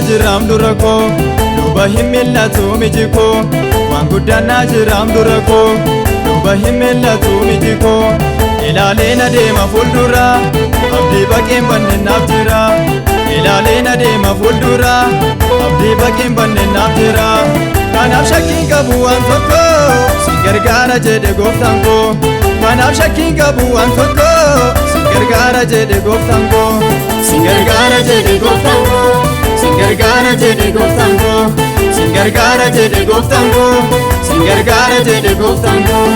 jiram durako duba himillatu mijiko waan guddana jiram durako duba himillatu mijiko ilaalena deema fuuldura abdii baqeen bannenaaf jira ilaalena deema fuuldura abdii baqeen bannenaaf jira kanaaf shakkiin qabu waan tokko si gargaara jedhe gooftaan koo kanaaf shakkiin qabu waan tokko si gargaara jedhe gooftaan koo si gargaara jedhe gooftaan koo si gargaara jedhe gooftaan koo si gargaara jedhe gooftaan koo si gargaara jedhe gooftaan koo.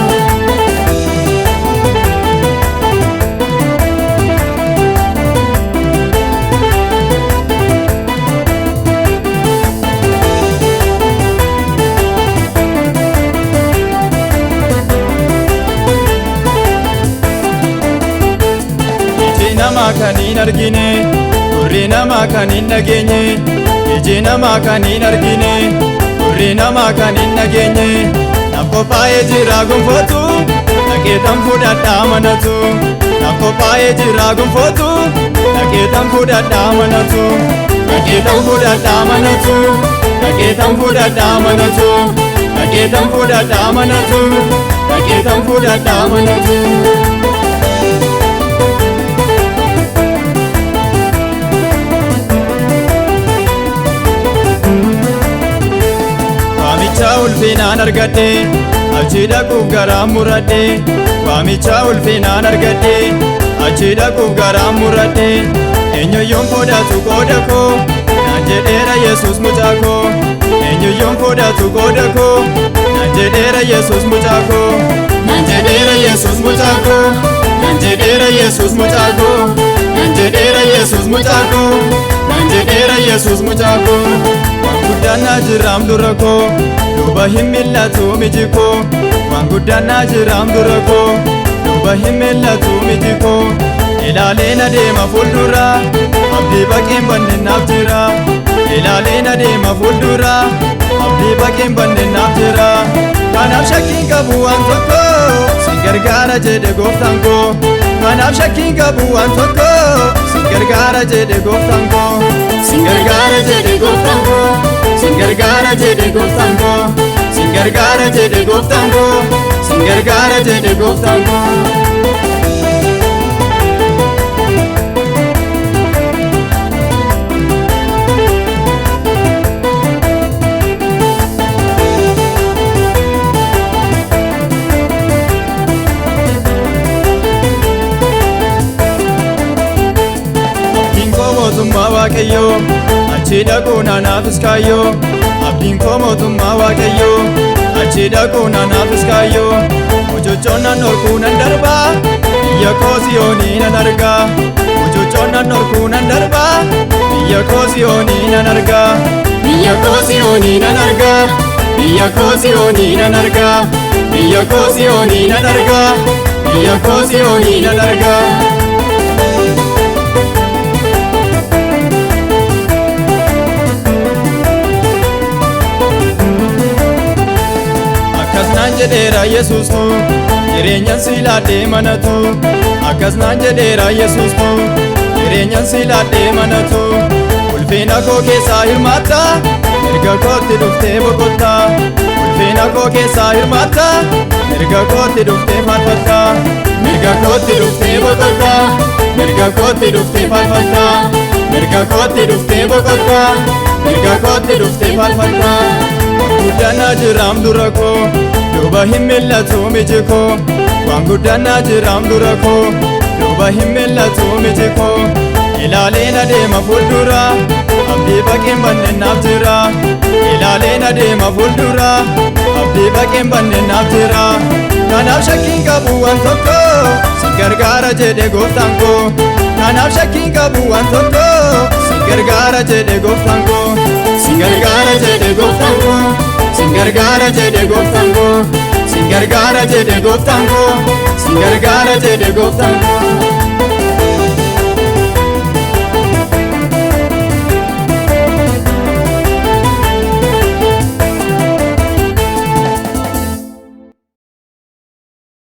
Nama kanin argine gurri nama kanin nageenye iji nama kanin argine gurri nama kanin nageenye naaf qophaa'ee jira gonfootu dhageetan fudhadhaa amanatu naaf qophaa'ee jira gonfootu dhageetan fudhadhaa amanatu dhageetan fudhadhaa amanatu dhageetan fudhadhaa amanatu dhageetan fudhadhaa amanatu dhageetan fudhadhaa amanatu. Ulfinaan argadhe achi dhaquuf garaa muradhe waamicha ulfinaan argadhe achi dhaquuf garaa muradhe eenyuyyuun fudhatu qooda koo naan jedheera Yesuus mucaa koo eenyuyyuun fudhatu qooda koo naan jedheera Yesuus mucaa koo naan jedheera Yesuus mucaa koo naan jedheera Yesuus mucaa koo naan jedheera Yesuus mucaa koo naan jedheera Yesuus mucaa koo waan guddaan jiram dura koo duba himillatu mijiko waan guddaan jiram dura koo duba himillatu mijiko ilaalena deema fuuldura abdii baqeen bannenaaf jira ilaalena deema fuuldura abdii baqeen bannenaaf jira kanaaf shakkiin qabu waan tokko si gargaara jedhe gooftaan koo kanaaf shakkiin qabu waan tokko si gargaara jedhe gooftaan koo si gargaara jedhe gooftaan koo si gargaara jedhe gooftaan koo si gargaara jedhe gooftaan koo si gargaara jedhe gooftaan koo. Mootummaa Waaqayyoo achi dhaquu naanaafis kaayyoo abdiin koo mootummaa Waaqayyoo achi dhaquu naanaafis kaayyoo mucucoon nan dhorkuu nan darbaa biyya koo Siyoonii nan argaa mucucoon nan dhorkuu nan darbaa biyya koo Siyoonii nan argaa biyya koo Siyoonii nan argaa biyya koo Siyoonii nan argaa biyya koo Siyoonii nan argaa biyya koo Siyoonii nan argaa. Akkas jedheera Yesuustu jireenyan silaadhee manatu akkas naan jedheera Yesuustu jireenyan silaadhee manatu ulfina koo keessaa hirmaatta mirga kootti dhuftee boqotta ulfina koo keessaa hirmaatta mirga kootti dhuftee faarfatta mirga kootti dhuftee boqotta mirga kootti dhuftee faarfatta mirga kootti dhuftee boqotta mirga kootti dhuftee faarfatta. Guddaan jiram dura koo duba himillatu mijiko waan guddaan jiram dura koo duba himillatu mijiko ilaalena deema fuuldura abdii baqeen bannenaaf jira ilaalena deema fuuldura abdii baqeen bannenaaf jira kanaaf shakkiin qabu waan tokko si gargaara jedhe gooftaan koo kanaaf shakkiin qabu waan tokko si gargaara jedhe gooftaan koo si gargaara jedhe gooftaan koo si gargaara jedhe gooftaan koo si gargaara jedhe gooftaan koo si gargaara jedhe gooftaan koo.